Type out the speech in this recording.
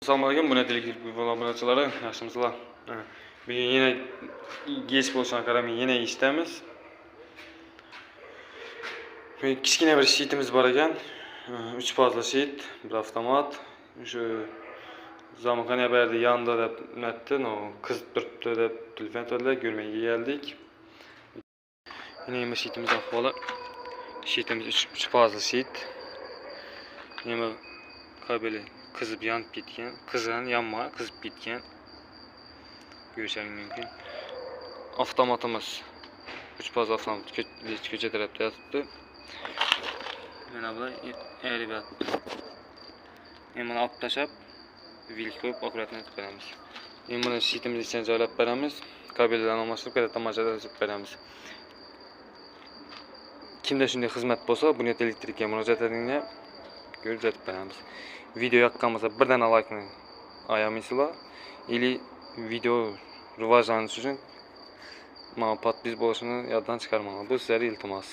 Assalomu alaykum, bunetlik obunachilar, yaxshimisizlar? Bugun yana geç bo'lishini qaramay yana ishdamiz. Kichkina bir sheetimiz bor ekan. 3 fazla sheet, bir avtomat. Shu zamoqani bu yerda yonda deb netdi, no qizib turibdi deb telefon qildilar, ko'rmay keldik. Yana sheetimiz ahvoli. Sheetimiz 3 fazla sheet. Yana kabeli qizib yonib ketgan, qizgan, yanma, qizib ketgan. Görüşmek mümkün. Avtomatımız 3 faz avtomat ko'cha tarafda yotibdi. Mana bu eğri bir. Endi buni olib tashlab, vilk qo'yib akkuratni etib beramiz. Endi buni sheetimiz ichiga joylab beramiz. Kabellarni almashtirib, qayerdan majada yozib beramiz. Kimda shunday xizmat bo'lsa, buni elektrikka murojaat etinglar, ko'rsatib beramiz. Video yoqqan bo'lsa, birdan like'ni ayamaysizlar. Ili video rivojlanishi uchun mana podpis bo'lishini yoddan chiqarmanglar. Bu sizlarga iltimos.